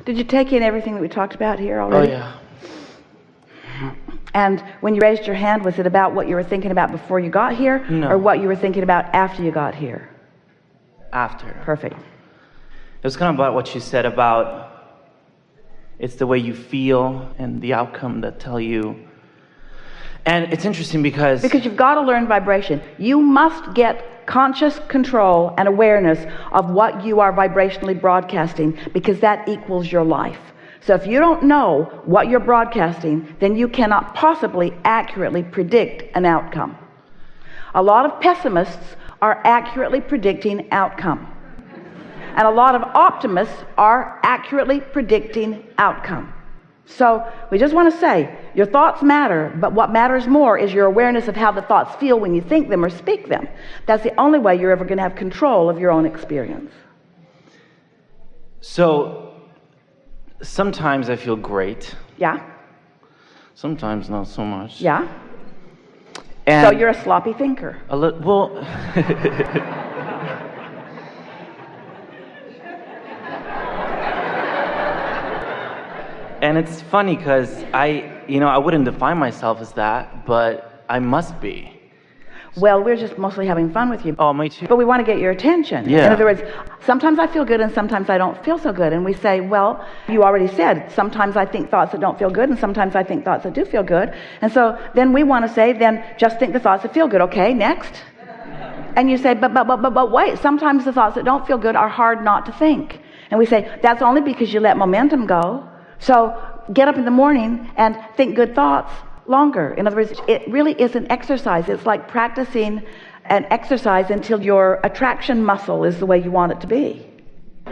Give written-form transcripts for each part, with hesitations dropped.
Did you take in everything that we talked about here Oh, already? yeah. And when you raised your hand, was it about what you were thinking about before you got here? No. Or what you were thinking about after you got here? After. Perfect. It was kind of about what you said about it's the way you feel and the outcome that tell you. And it's interesting because you've got to learn vibration. You must get conscious control and awareness of what you are vibrationally broadcasting, because that equals your life. So if you don't know what you're broadcasting, then you cannot possibly accurately predict an outcome. A lot of pessimists are accurately predicting outcome. And a lot of optimists are accurately predicting outcome. So we just want to say, your thoughts matter, but what matters more is your awareness of how the thoughts feel when you think them or speak them. That's the only way you're ever going to have control of your own experience. So sometimes I feel great. Yeah? Sometimes not so much. Yeah? And So you're a sloppy thinker. well, and it's funny because I wouldn't define myself as that, but I must be. Well, we're just mostly having fun with you. Oh, me too. But we want to get your attention. Yeah. In other words, sometimes I feel good and sometimes I don't feel so good. And we say, well, you already said, sometimes I think thoughts that don't feel good and sometimes I think thoughts that do feel good. And so then we want to say, then just think the thoughts that feel good. Okay, next. And you say, but wait, sometimes the thoughts that don't feel good are hard not to think. And we say, that's only because you let momentum go. So get up in the morning and think good thoughts longer. In other words, it really is an exercise. It's like practicing an exercise until your attraction muscle is the way you want it to be.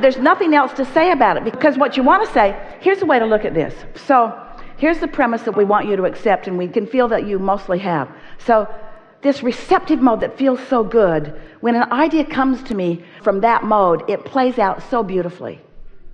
There's nothing else to say about it, because what you want to say, here's the way to look at this. So here's the premise that we want you to accept, and we can feel that you mostly have. So this receptive mode that feels so good, when an idea comes to me from that mode, it plays out so beautifully.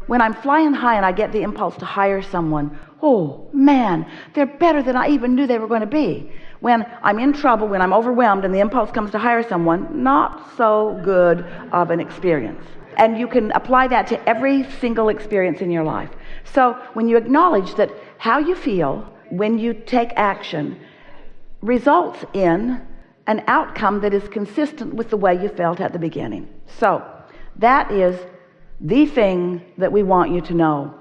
When I'm flying high and I get the impulse to hire someone, oh man, they're better than I even knew they were going to be. When I'm in trouble, when I'm overwhelmed and the impulse comes to hire someone, not so good of an experience. And you can apply that to every single experience in your life. So when you acknowledge that how you feel when you take action results in an outcome that is consistent with the way you felt at the beginning. So that is the thing that we want you to know.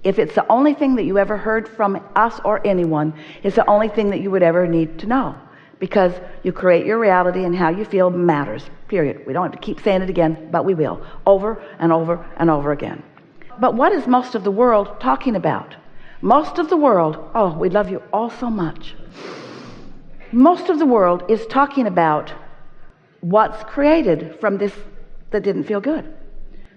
If it's the only thing that you ever heard from us or anyone, it's the only thing that you would ever need to know, because you create your reality, and how you feel matters, period. We don't have to keep saying it again, but we will, over and over and over again. But what is most of the world talking about? Most of the world, oh, we love you all so much. Most of the world is talking about what's created from this that didn't feel good.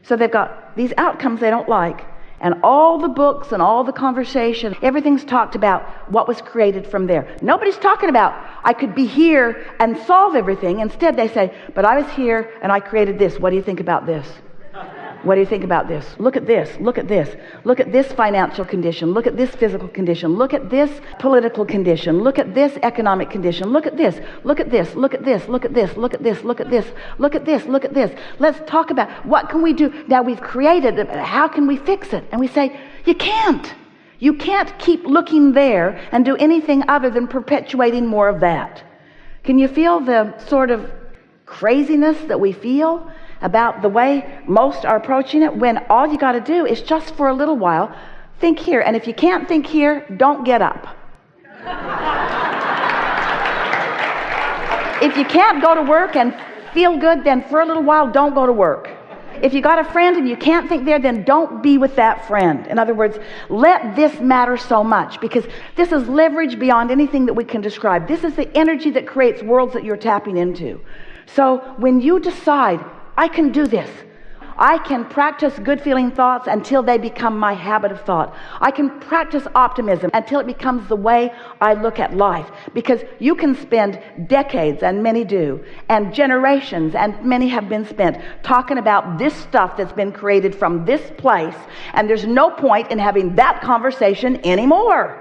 So they've got these outcomes they don't like, and all the books and all the conversation, everything's talked about what was created from there. Nobody's talking about, I could be here and solve everything. Instead, they say, but I was here and I created this. What do you think about this? What do you think about this? Look at this. Look at this. Look at this financial condition. Look at this physical condition. Look at this political condition. Look at this economic condition. Look at this. Look at this. Look at this. Look at this. Look at this. Look at this. Look at this. Look at this. Let's talk about what can we do now we've created it. How can we fix it? And we say, you can't. You can't keep looking there and do anything other than perpetuating more of that. Can you feel the sort of craziness that we feel about the way most are approaching it, when all you got to do is just for a little while think here, and if you can't think here, don't get up. If you can't go to work and feel good, then for a little while don't go to work. If you got a friend and you can't think there, then don't be with that friend. In other words, let this matter so much, because this is leverage beyond anything that we can describe. This is the energy that creates worlds that you're tapping into. So when you decide, I can do this. I can practice good feeling thoughts until they become my habit of thought. I can practice optimism until it becomes the way I look at life. Because you can spend decades, and many do, and generations, and many have been spent, talking about this stuff that's been created from this place, and there's no point in having that conversation anymore.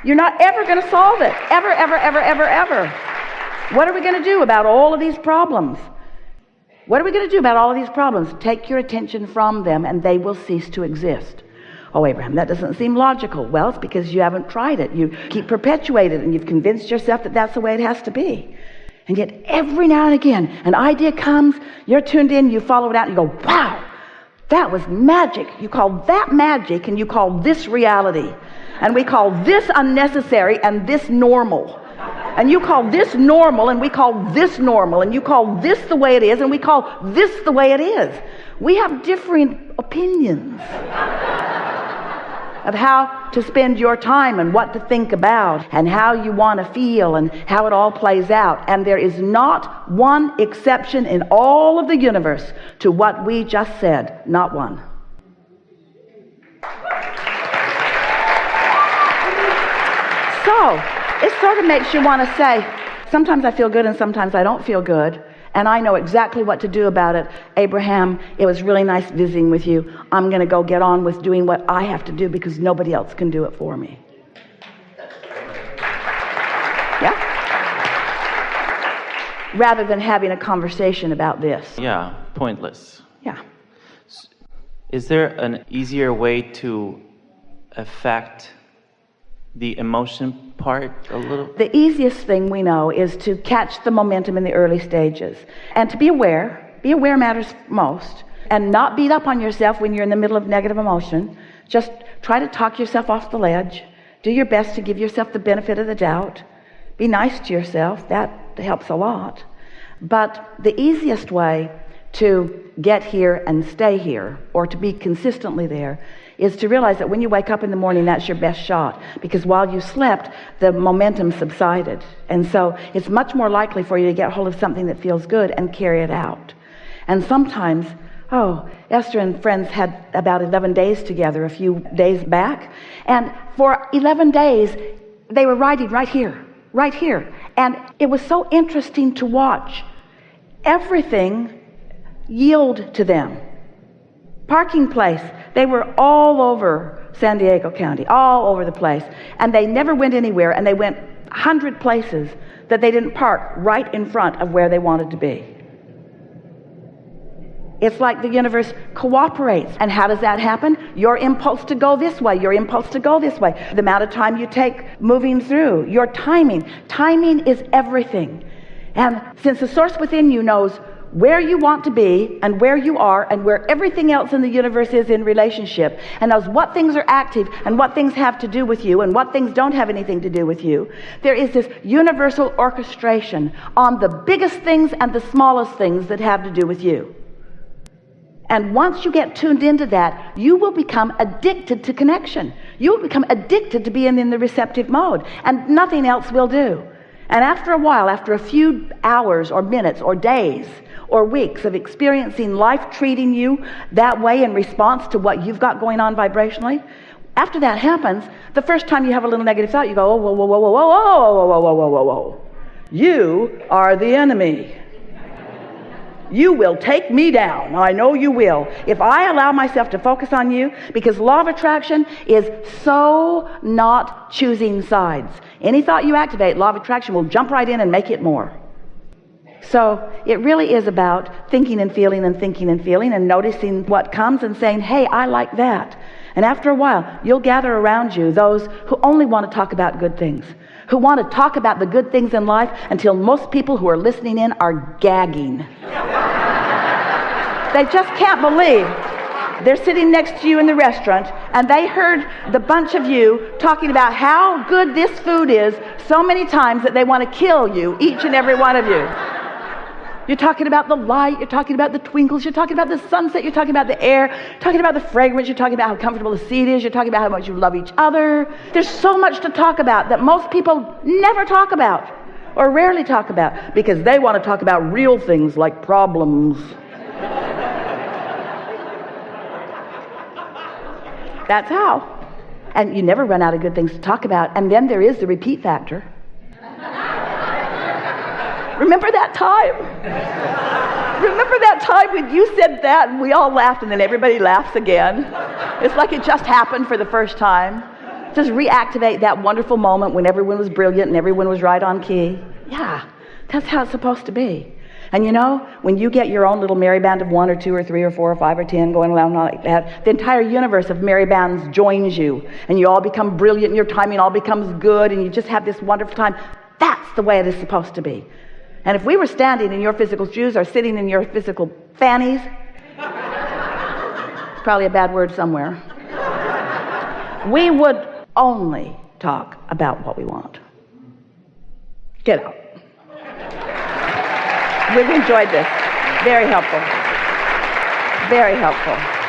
You're not ever going to solve it. Ever, ever, ever, ever, ever. What are we going to do about all of these problems? What are we going to do about all of these problems? Take your attention from them and they will cease to exist. Oh, Abraham, that doesn't seem logical. Well, it's because you haven't tried it. You keep perpetuating it, and you've convinced yourself that that's the way it has to be. And yet every now and again, an idea comes, you're tuned in, you follow it out, and you go, wow, that was magic. You call that magic, and you call this reality. And we call this unnecessary and this normal. And you call this normal, and we call this normal. And you call this the way it is, and we call this the way it is. We have different opinions of how to spend your time and what to think about and how you want to feel and how it all plays out. And there is not one exception in all of the universe to what we just said. Not one. So it sort of makes you want to say, sometimes I feel good and sometimes I don't feel good. And I know exactly what to do about it. Abraham, it was really nice visiting with you. I'm going to go get on with doing what I have to do because nobody else can do it for me. Yeah? Rather than having a conversation about this. Yeah, pointless. Yeah. Is there an easier way to affect the emotion part a little? The easiest thing we know is to catch the momentum in the early stages and to be aware. Be aware matters most, and not beat up on yourself when you're in the middle of negative emotion. Just try to talk yourself off the ledge. Do your best to give yourself the benefit of the doubt. Be nice to yourself. That helps a lot. But the easiest way to get here and stay here, or to be consistently there, is to realize that when you wake up in the morning, that's your best shot. Because while you slept, the momentum subsided. And so it's much more likely for you to get hold of something that feels good and carry it out. And sometimes, Esther and friends had about 11 days together a few days back. And for 11 days, they were riding right here. And it was so interesting to watch. Everything yield to them. Parking place, they were all over San Diego County, all over the place. And they never went anywhere, and they went 100 places that they didn't park right in front of where they wanted to be. It's like the universe cooperates. And how does that happen? Your impulse to go this way, your impulse to go this way, the amount of time you take moving through, your timing. Timing is everything. And since the source within you knows where you want to be and where you are and where everything else in the universe is in relationship, and knows what things are active and what things have to do with you and what things don't have anything to do with you, there is this universal orchestration on the biggest things and the smallest things that have to do with you. And once you get tuned into that, you will become addicted to connection. You will become addicted to being in the receptive mode, and nothing else will do. And after a while, after a few hours or minutes or days or weeks of experiencing life treating you that way in response to what you've got going on vibrationally, after that happens, the first time you have a little negative thought, you go, whoa, whoa, whoa, whoa, whoa, whoa, whoa, whoa, whoa, whoa, whoa. You are the enemy. You will take me down. I know you will. If I allow myself to focus on you, because law of attraction is so not choosing sides. Any thought you activate, law of attraction will jump right in and make it more. So it really is about thinking and feeling and thinking and feeling and noticing what comes and saying, hey, I like that. And after a while, you'll gather around you those who only want to talk about good things, who want to talk about the good things in life until most people who are listening in are gagging. They just can't believe they're sitting next to you in the restaurant and they heard the bunch of you talking about how good this food is so many times that they want to kill you, each and every one of you. You're talking about the light, you're talking about the twinkles, you're talking about the sunset, you're talking about the air, you're talking about the fragrance, you're talking about how comfortable the seat is, you're talking about how much you love each other. There's so much to talk about that most people never talk about or rarely talk about because they want to talk about real things like problems. That's how. And you never run out of good things to talk about. And then there is the repeat factor. Remember that time? Remember that time when you said that and we all laughed and then everybody laughs again? It's like it just happened for the first time. Just reactivate that wonderful moment when everyone was brilliant and everyone was right on key. Yeah, that's how it's supposed to be. And you know, when you get your own little merry band of 1 or 2 or 3 or 4 or 5 or 10 going around like that, the entire universe of merry bands joins you, and you all become brilliant, and your timing all becomes good, and you just have this wonderful time. That's the way it is supposed to be. And if we were standing in your physical shoes or sitting in your physical fannies, probably a bad word somewhere, we would only talk about what we want. Get out. We've enjoyed this. Very helpful. Very helpful.